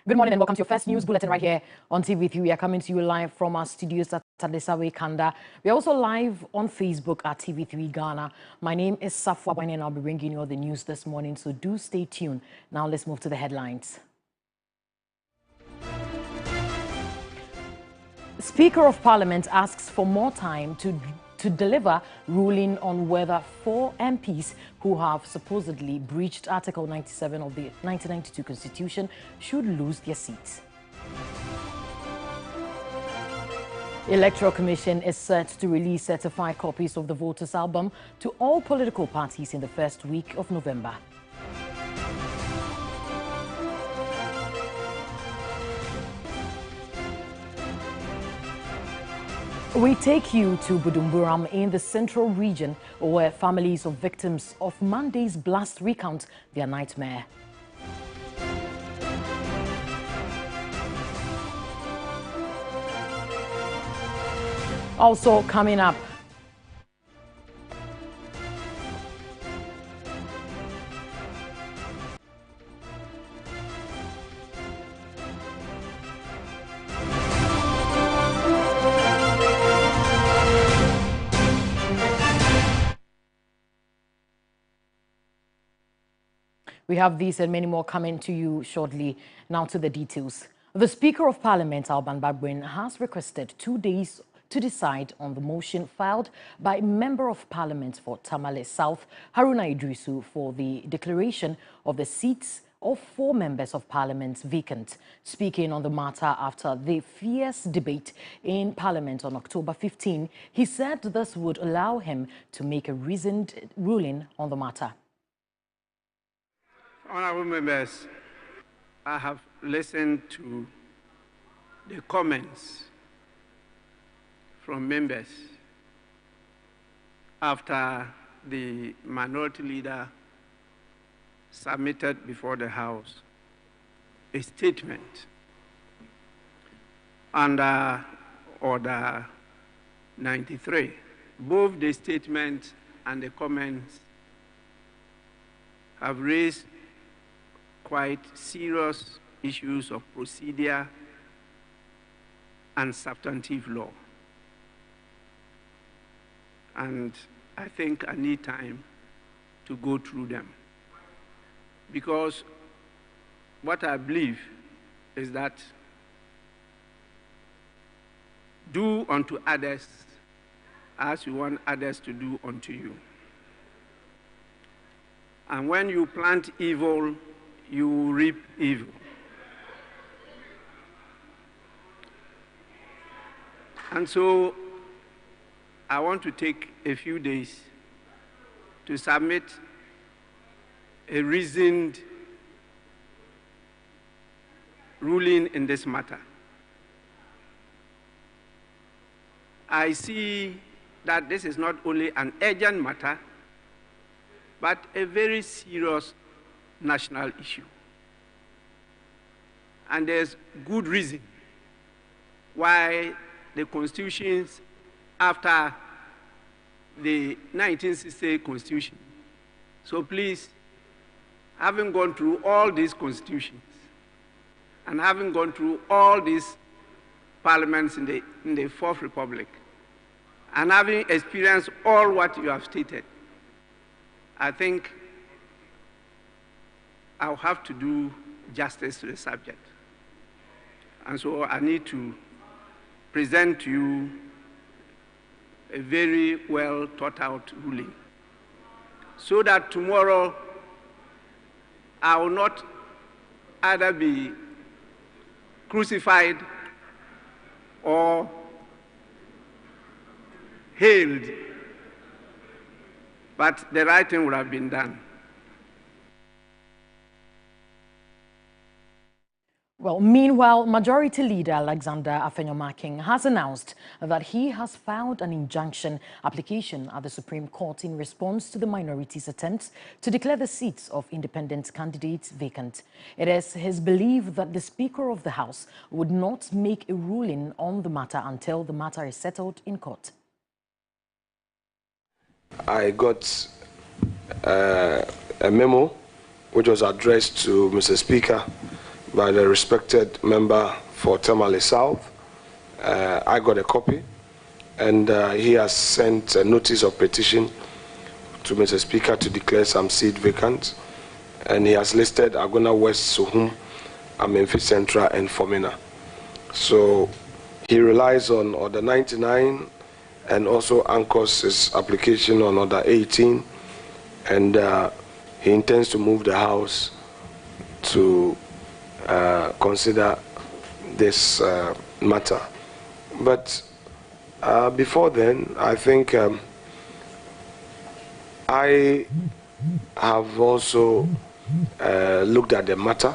Good morning and welcome to your first news bulletin right here on TV3. We are coming to you live from our studios at Tadesawe, Kanda. We are also live on Facebook at TV3 Ghana. My name is Safwa Bwani and I'll be bringing you all the news this morning, so do stay tuned. Now let's move to the headlines. Speaker of Parliament asks for more time to deliver ruling on whether 4 MPs who have supposedly breached Article 97 of the 1992 Constitution should lose their seats. Electoral Commission is set to release certified copies of the voters' album to all political parties in the first week of November. We take you to Budum Bram in the central region, where families of victims of Monday's blast recount their nightmare. Also coming up, we have these and many more coming to you shortly. Now to the details. The Speaker of Parliament, Alban Babwin, has requested 2 days to decide on the motion filed by Member of Parliament for Tamale South, Haruna Idrisu, for the declaration of the seats of 4 members of Parliament vacant. Speaking on the matter after the fierce debate in Parliament on October 15, he said this would allow him to make a reasoned ruling on the matter. Honourable members, I have listened to the comments from members after the minority leader submitted before the House a statement under Order 93. Both the statement and the comments have raised quite serious issues of procedure and substantive law. And I think I need time to go through them. Because what I believe is that do unto others as you want others to do unto you. And when you plant evil, you reap evil. And so I want to take a few days to submit a reasoned ruling in this matter. I see that this is not only an urgent matter, but a very serious national issue. And there's good reason why the constitutions after the 1960 Constitution. So please, having gone through all these constitutions and having gone through all these parliaments in the Fourth Republic, and having experienced all what you have stated, I think I'll have to do justice to the subject. And so I need to present to you a very well thought out ruling, so that tomorrow I will not either be crucified or hailed, but the right thing would have been done. Well, meanwhile, Majority Leader Alexander Afenyomaking has announced that he has filed an injunction application at the Supreme Court in response to the minority's attempts to declare the seats of independent candidates vacant. It is his belief that the Speaker of the House would not make a ruling on the matter until the matter is settled in court. I got a memo which was addressed to Mr. Speaker by the respected member for Tamale South. I got a copy, and he has sent a notice of petition to Mr. Speaker to declare some seat vacant, and he has listed Agona West, Suhum, Amenfi Central, and Fomena. So he relies on Order 99 and also anchors his application on Order 18, and he intends to move the House to consider this matter. But before then, I think I have also looked at the matter,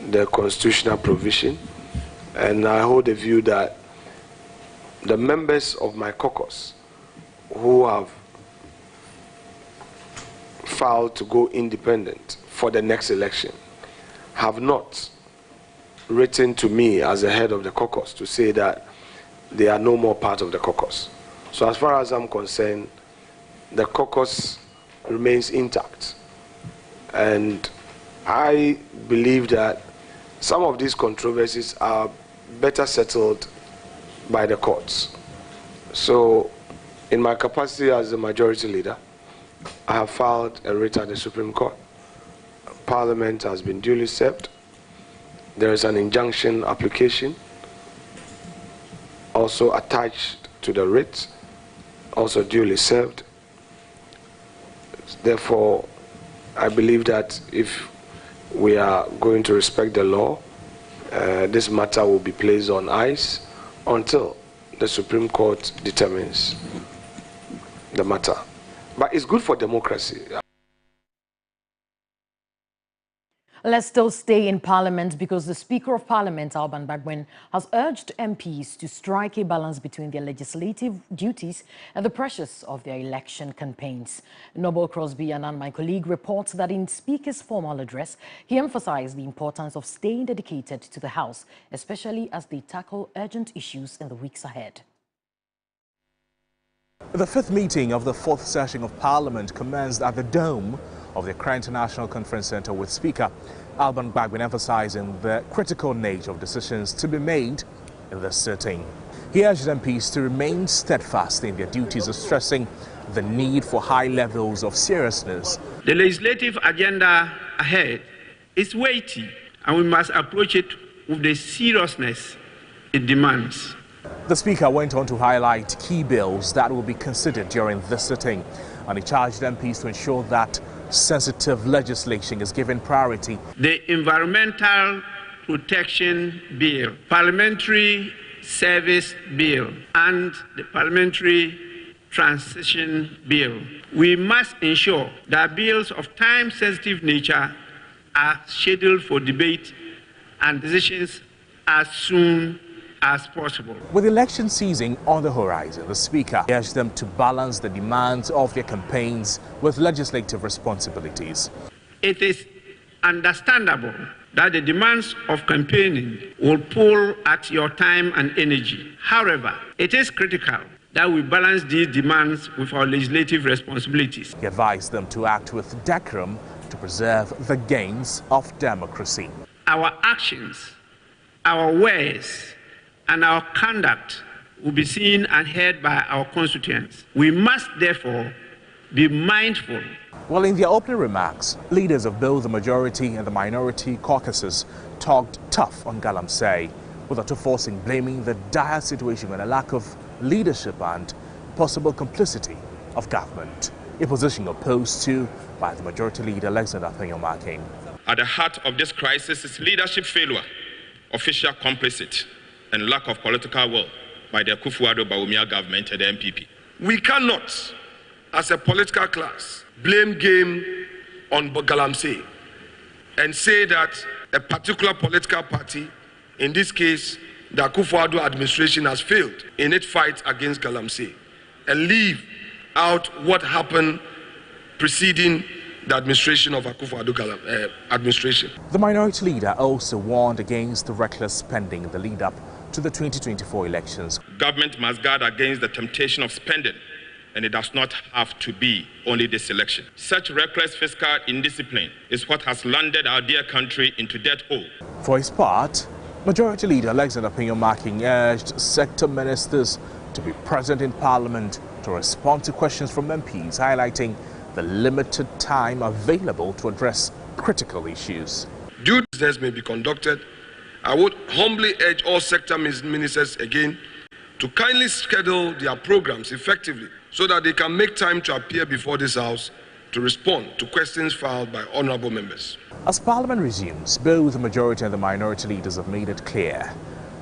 the constitutional provision, and I hold the view that the members of my caucus who have filed to go independent for the next election have not written to me as the head of the caucus to say that they are no more part of the caucus. So as far as I'm concerned, the caucus remains intact. And I believe that some of these controversies are better settled by the courts. So in my capacity as the majority leader, I have filed a writ at the Supreme Court. Parliament has been duly served. There is an injunction application also attached to the writ, also duly served. Therefore, I believe that if we are going to respect the law, this matter will be placed on ice until the Supreme Court determines the matter. But it's good for democracy. Let's still stay in Parliament because the Speaker of Parliament, Alban Bagbin, has urged MPs to strike a balance between their legislative duties and the pressures of their election campaigns. Noble Crosby and my colleague reports that in Speaker's formal address, he emphasized the importance of staying dedicated to the House, especially as they tackle urgent issues in the weeks ahead. The fifth meeting of the fourth session of Parliament commenced at the Dome of the Accra International Conference Centre with Speaker Alban Bagbin emphasizing the critical nature of decisions to be made in this sitting. He urged MPs to remain steadfast in their duties, stressing the need for high levels of seriousness. The legislative agenda ahead is weighty, and we must approach it with the seriousness it demands. The Speaker went on to highlight key bills that will be considered during this sitting, and he charged MPs to ensure that sensitive legislation is given priority. The Environmental Protection Bill, Parliamentary Service Bill, and the Parliamentary Transition Bill. We must ensure that bills of time-sensitive nature are scheduled for debate and decisions as soon as possible. With election season on the horizon, the Speaker urged them to balance the demands of their campaigns with legislative responsibilities. It is understandable that the demands of campaigning will pull at your time and energy. However, it is critical that we balance these demands with our legislative responsibilities. He advised them to act with decorum to preserve the gains of democracy. Our actions, our words, and our conduct will be seen and heard by our constituents. We must therefore be mindful. Well, in their opening remarks, leaders of both the majority and the minority caucuses talked tough on Galamsey, with the two forcing blaming the dire situation and a lack of leadership and possible complicity of government, a position opposed to by the majority leader Alexander Penyomakin. At the heart of this crisis is leadership failure, official complicit, and lack of political will by the Akufo-Addo government and the MPP. We cannot, as a political class, blame game on Galamsey and say that a particular political party, in this case, the Akufo-Addo administration, has failed in its fight against Galamsey, and leave out what happened preceding the administration of Akufo-Addo administration. The minority leader also warned against the reckless spending in the lead-up to the 2024 elections. Government must guard against the temptation of spending and it does not have to be only this election. Such reckless fiscal indiscipline is what has landed our dear country into debt hole. For his part, Majority Leader Alexander Pinyo-Making urged sector ministers to be present in Parliament to respond to questions from MPs, highlighting the limited time available to address critical issues. Due diligence may be conducted. I would humbly urge all sector ministers again to kindly schedule their programs effectively so that they can make time to appear before this House to respond to questions filed by honourable members. As Parliament resumes, both the majority and the minority leaders have made it clear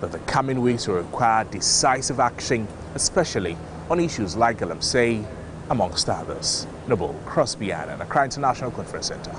that the coming weeks will require decisive action, especially on issues like Galamsey, amongst others. Noble Crosby and Accra International Conference Centre.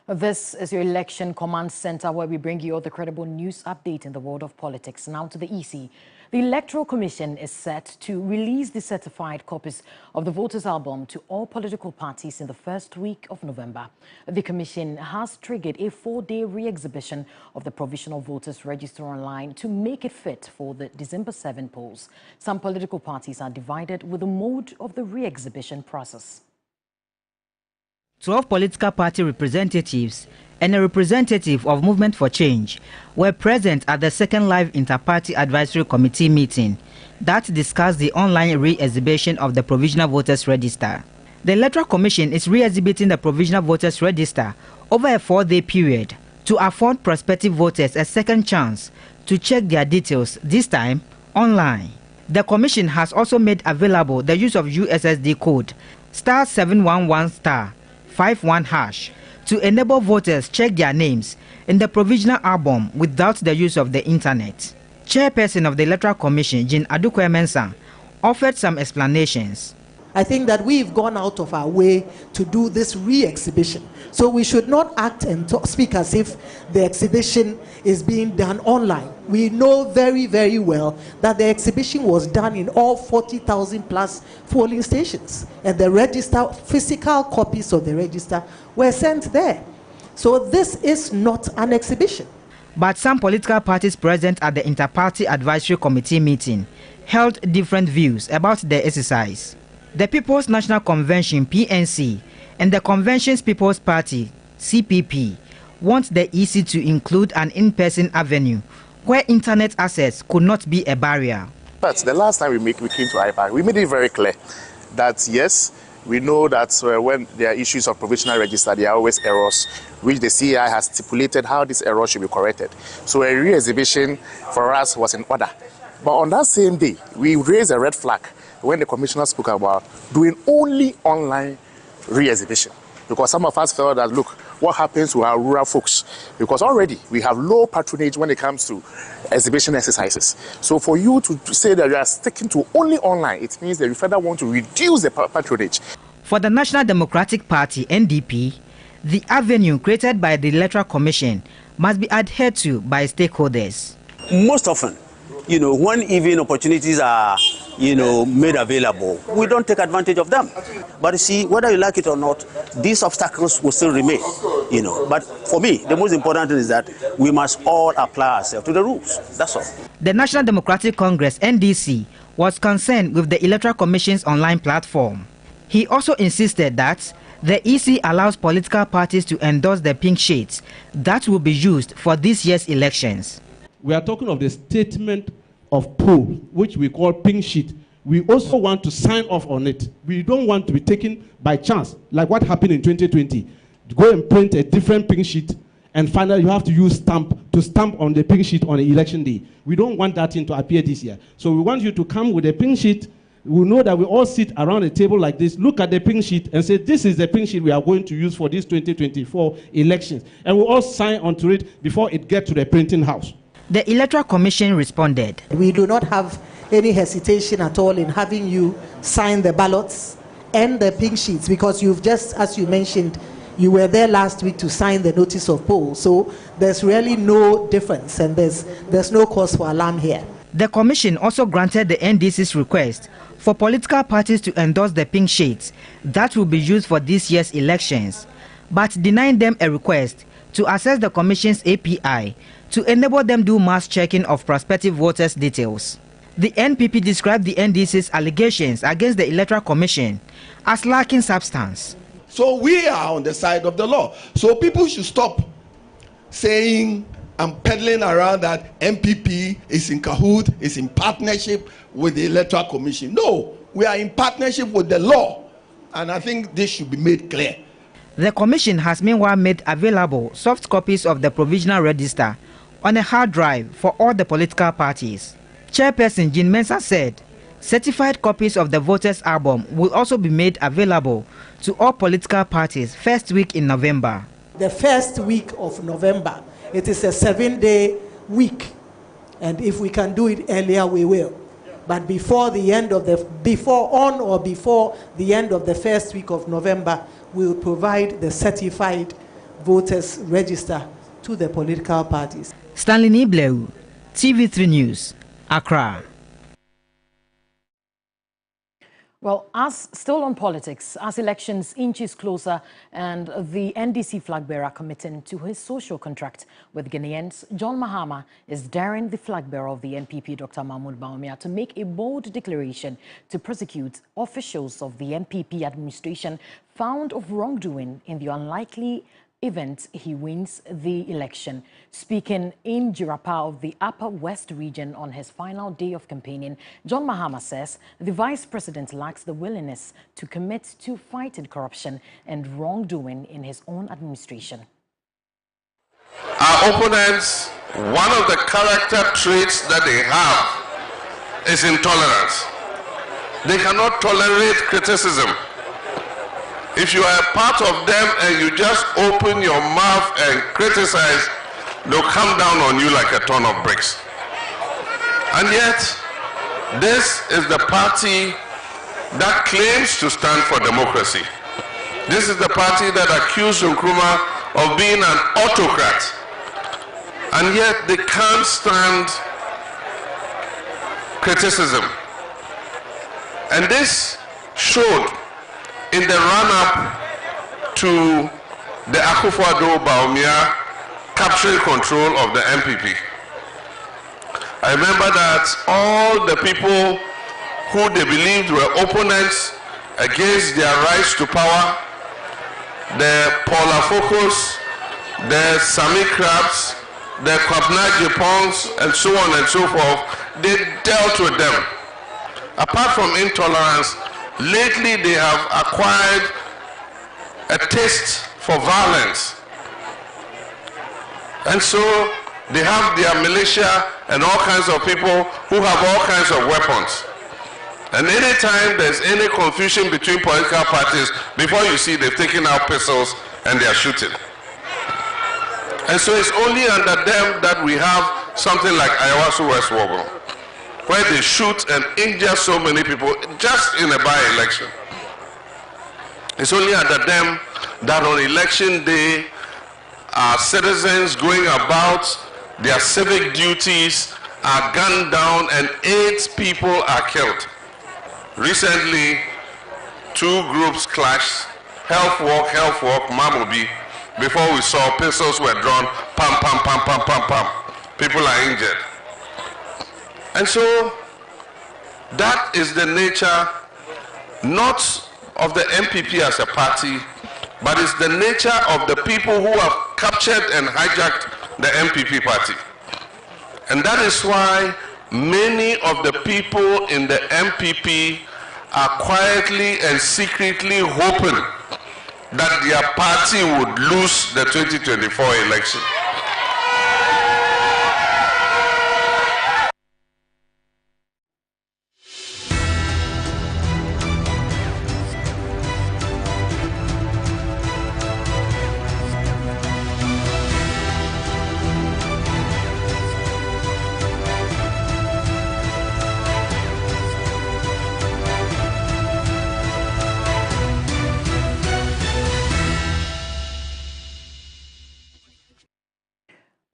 This is your Election Command Center, where we bring you all the credible news update in the world of politics. Now to the EC. The Electoral Commission is set to release the certified copies of the voters' album to all political parties in the first week of November. The Commission has triggered a 4-day re-exhibition of the provisional voters' register online to make it fit for the December 7 polls. Some political parties are divided with the mode of the re-exhibition process. 12 political party representatives and a representative of Movement for Change were present at the second live Inter-Party Advisory Committee meeting that discussed the online re-exhibition of the Provisional Voters Register. The Electoral Commission is re-exhibiting the Provisional Voters Register over a 4-day period to afford prospective voters a second chance to check their details, this time online. The Commission has also made available the use of USSD code *711*51# to enable voters check their names in the provisional album without the use of the internet. Chairperson of the Electoral Commission, Jean Adukwe Mensah, offered some explanations. I think that we've gone out of our way to do this re-exhibition. So we should not act and speak as if the exhibition is being done online. We know very, very well that the exhibition was done in all 40,000 plus polling stations. And the register, physical copies of the register were sent there. So this is not an exhibition. But some political parties present at the Inter-Party Advisory Committee meeting held different views about the exercise. The People's National Convention, PNC, and the Convention's People's Party, CPP, want the EC to include an in-person avenue where internet access could not be a barrier. But the last time we came to IPAC, we made it very clear that yes, we know that when there are issues of provisional register, there are always errors, which the CI has stipulated how these errors should be corrected. So a re-exhibition for us was in order. But on that same day, we raised a red flag when the commissioner spoke about doing only online re-exhibition. Because some of us felt that, look, what happens to our rural folks? Because already we have low patronage when it comes to exhibition exercises. So for you to say that you are sticking to only online, it means that you further want to reduce the patronage. For the National Democratic Party, NDP, the avenue created by the Electoral Commission must be adhered to by stakeholders. Most often, when even opportunities are, made available, we don't take advantage of them. But you see, whether you like it or not, these obstacles will still remain, But for me, the most important thing is that we must all apply ourselves to the rules. That's all. The National Democratic Congress, NDC, was concerned with the Electoral Commission's online platform. He also insisted that the EC allows political parties to endorse the pink sheets that will be used for this year's elections. We are talking of the statement of poll, which we call pink sheet. We also want to sign off on it. We don't want to be taken by chance, like what happened in 2020. Go and print a different pink sheet, and finally you have to use stamp on the pink sheet on the election day. We don't want that thing to appear this year. So we want you to come with a pink sheet. We know that we all sit around a table like this, look at the pink sheet and say, this is the pink sheet we are going to use for these 2024 elections. And we all sign onto it before it gets to the printing house. The Electoral Commission responded. We do not have any hesitation at all in having you sign the ballots and the pink sheets, because you've just, as you mentioned, You were there last week to sign the notice of poll, so there's really no difference, and there's no cause for alarm here. The commission also granted the NDC's request for political parties to endorse the pink sheets that will be used for this year's elections, but denying them a request to access the commission's API to enable them do mass checking of prospective voters' details. The NPP described the NDC's allegations against the Electoral Commission as lacking substance. So we are on the side of the law. So people should stop saying and peddling around that MPP is in cahoot, is in partnership with the Electoral Commission. No, we are in partnership with the law. And I think this should be made clear. The commission has meanwhile made available soft copies of the provisional register on a hard drive for all the political parties. Chairperson Jean Mensah said certified copies of the voters' album will also be made available to all political parties first week in November. The first week of November, it is a 7-day week, and if we can do it earlier, we will. But before the end of the end of the first week of November, we will provide the certified voters' register to the political parties. Stanley Nibleu, TV3 News, Accra. Well, as still on politics, as elections inches closer and the NDC flag bearer committing to his social contract with Ghanaians, John Mahama is daring the flag bearer of the NPP, Dr. Mahmoud Bawumia, to make a bold declaration to prosecute officials of the NPP administration found of wrongdoing in the unlikely event he wins the election. Speaking in Jirapa of the Upper West region on his final day of campaigning, John Mahama says the vice president lacks the willingness to commit to fighting corruption and wrongdoing in his own administration. Our opponents, one of the character traits that they have is intolerance. They cannot tolerate criticism. If you are a part of them and you just open your mouth and criticize, they'll come down on you like a ton of bricks. And yet, this is the party that claims to stand for democracy. This is the party that accused Nkrumah of being an autocrat. And yet, they can't stand criticism. And this showed in the run-up to the Akufo-Addo-Bawumia capturing control of the MPP. I remember that all the people who they believed were opponents against their rise to power, the Paula Focus, the Sami Krabs, the Kwabna Japongs, and so on and so forth, they dealt with them. Apart from intolerance, lately they have acquired a taste for violence. And so they have their militia and all kinds of people who have all kinds of weapons. And anytime there's any confusion between political parties, before you see they've taken out pistols and they are shooting. And so it's only under them that we have something like Ayawaso West Wogon, where they shoot and injure so many people just in a by-election. It's only under them that on election day, our citizens going about their civic duties are gunned down and 8 people are killed. Recently, 2 groups clashed, Health Walk, Mamobi. Before we saw pistols were drawn, pam, pam, pam, pam, pam, pam. People are injured. And so, that is the nature, not of the MPP as a party, but it's the nature of the people who have captured and hijacked the MPP party. And that is why many of the people in the MPP are quietly and secretly hoping that their party would lose the 2024 election.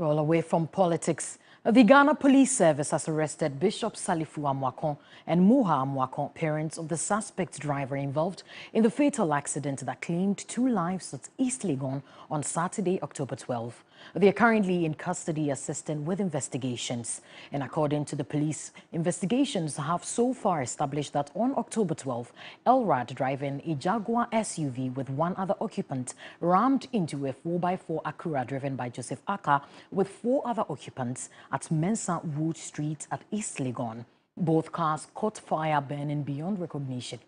Well, away from politics, the Ghana Police Service has arrested Bishop Salifu Amwakon and Muha Amwakon, parents of the suspect driver involved in the fatal accident that claimed 2 lives at East Legon on Saturday, October 12. They are currently in custody assisting with investigations. And according to the police, investigations have so far established that on October 12, Elrad, driving a Jaguar SUV with 1 other occupant, rammed into a 4x4 Acura driven by Joseph Aka with 4 other occupants at Mensa Wood Street at East Legon. Both cars caught fire, burning beyond recognition.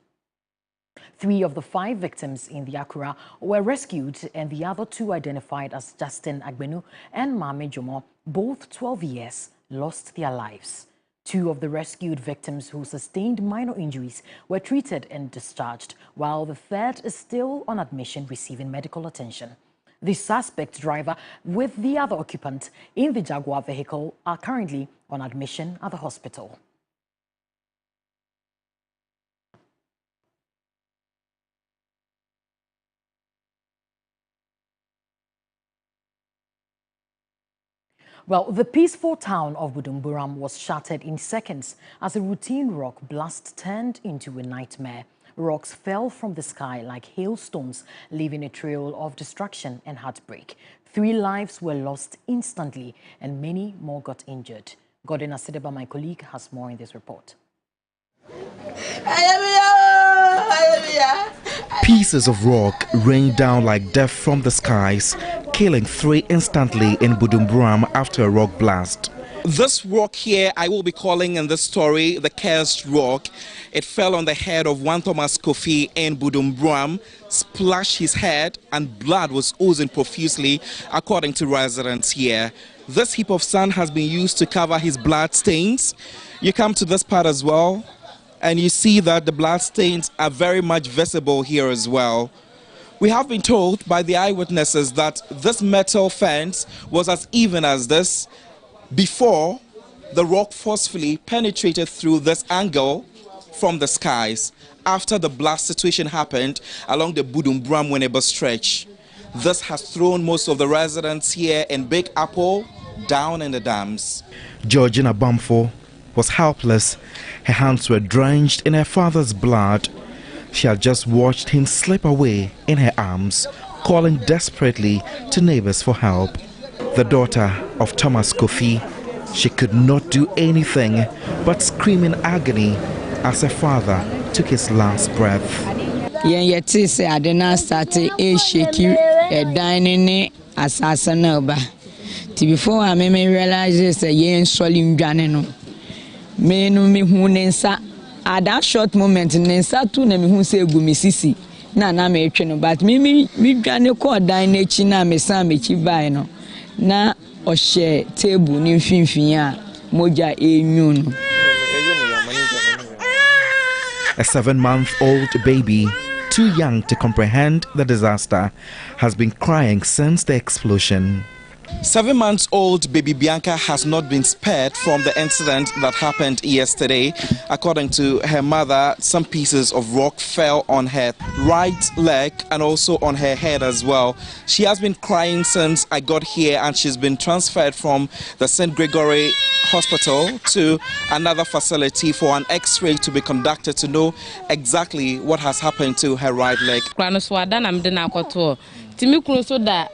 3 of the 5 victims in the Acura were rescued, and the other 2 identified as Justin Agbenu and Mame Jomo, both 12 years, lost their lives. 2 of the rescued victims who sustained minor injuries were treated and discharged, while the 3rd is still on admission receiving medical attention. The suspect driver with the other occupant in the Jaguar vehicle are currently on admission at the hospital. Well, the peaceful town of Budum Bram was shattered in seconds as a routine rock blast turned into a nightmare. Rocks fell from the sky like hailstones, leaving a trail of destruction and heartbreak. 3 lives were lost instantly and many more got injured. Gordon Asedeba, my colleague, has more in this report. Pieces of rock rained down like death from the skies, killing 3 instantly in Budum Bram after a rock blast. This rock here, I will be calling in this story the cursed rock. It fell on the head of one Thomas Kofi in Budum Bram, splashed his head, and blood was oozing profusely, according to residents here. This heap of sand has been used to cover his blood stains. You come to this part as well, and you see that the blood stains are very much visible here as well. We have been told by the eyewitnesses that this metal fence was as even as this before the rock forcefully penetrated through this angle from the skies after the blast situation happened along the Budum Bram Winneba stretch. This has thrown most of the residents here in Big Apple down in the dams. Georgina Bamfo was helpless. Her hands were drenched in her father's blood. She had just watched him slip away in her arms, calling desperately to neighbors for help. The daughter of Thomas Kofi, she could not do anything but scream in agony as her father took his last breath. Before I realized at that short moment, Nensa tu na me hu se egu me sisi na me etwe no, but me dwane call dan na chi na me san me chi bai no na o share table ni mfimfin a moja enyu no. A 7-month-old baby, too young to comprehend the disaster, has been crying since the explosion. 7-month-old baby Bianca has not been spared from the incident that happened yesterday. According to her mother, some pieces of rock fell on her right leg and also on her head as well. She has been crying since I got here, and she's been transferred from the St. Gregory Hospital to another facility for an x-ray to be conducted to know exactly what has happened to her right leg. Timikun so da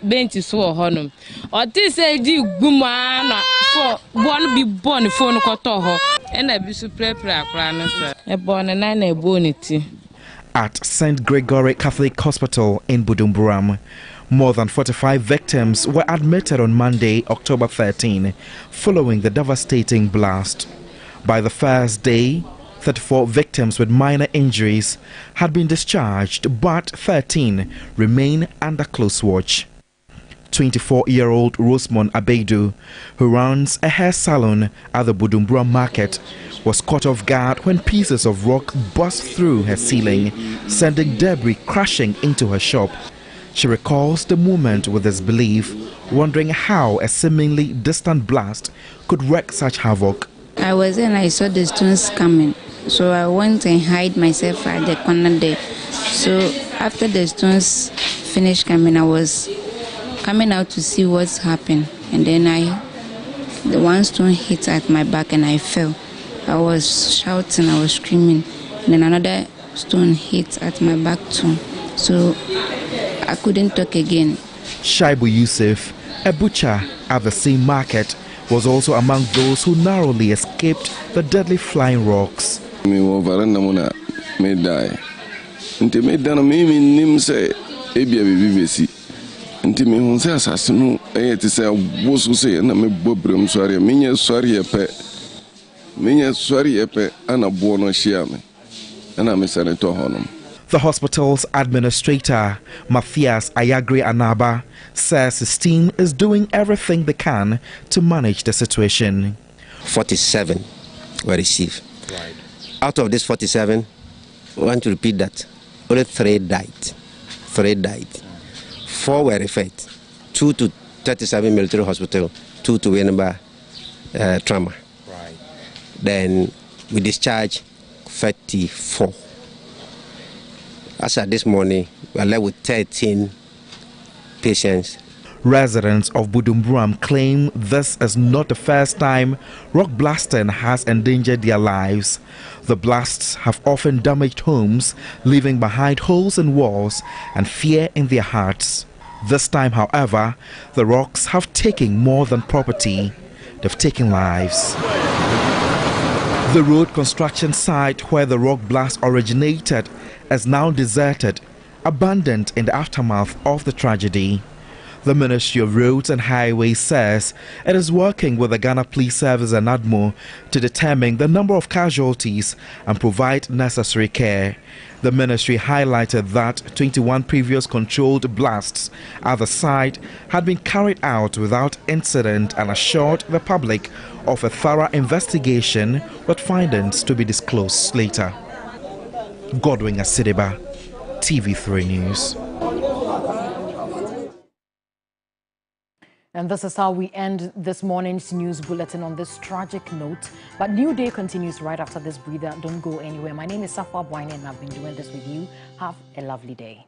bench so honum o ti say di guma na for bon bi bon phone ko to ho e na bi su prepare akra na so e bon na e boniti. At St. Gregory Catholic Hospital in Budum Bram, more than 45 victims were admitted on Monday, October 13, following the devastating blast. By the first day, 34 victims with minor injuries had been discharged, but 13 remain under close watch. 24-year-old Rosemond Abedu, who runs a hair salon at the Budum Bram market, was caught off guard when pieces of rock burst through her ceiling, sending debris crashing into her shop. She recalls the moment with disbelief, wondering how a seemingly distant blast could wreak such havoc. I was there and I saw the stones coming, so I went and hid myself at the corner there. So after the stones finished coming, I was coming out to see what's happened. and then the one stone hit at my back and I fell. I was shouting, I was screaming, and then another stone hit at my back too. So I couldn't talk again. Shaibu Yusuf, a butcher at the same market, was also among those who narrowly escaped the deadly flying rocks. Nti me hu se asase no ti se boso se na me bobrem soare me nya soare epe ana bo no hia me ana me sane to honom. The hospital's administrator, Matthias Ayagre Anaba, says his team is doing everything they can to manage the situation. 47 were received. Right. Out of this 47, I want to repeat that only 3 died. 3 died. 4 were referred, 2 to 37 military hospital, 2 to Winneba trauma. Right. Then we discharged 34. As at this morning, we are left with 13 patients. Residents of Budum Bram claim this is not the first time rock blasting has endangered their lives. The blasts have often damaged homes, leaving behind holes in walls and fear in their hearts. This time, however, the rocks have taken more than property. They've taken lives. The road construction site where the rock blast originated is now deserted, abandoned in the aftermath of the tragedy. The Ministry of Roads and Highways says it is working with the Ghana Police Service and ADMO to determine the number of casualties and provide necessary care. The ministry highlighted that 21 previous controlled blasts at the site had been carried out without incident and assured the public of a thorough investigation with findings to be disclosed later. Godwin Asideba, TV3 News. And this is how we end this morning's news bulletin on this tragic note. But New Day continues right after this breather. Don't go anywhere. My name is Safa Boyne and I've been doing this with you. Have a lovely day.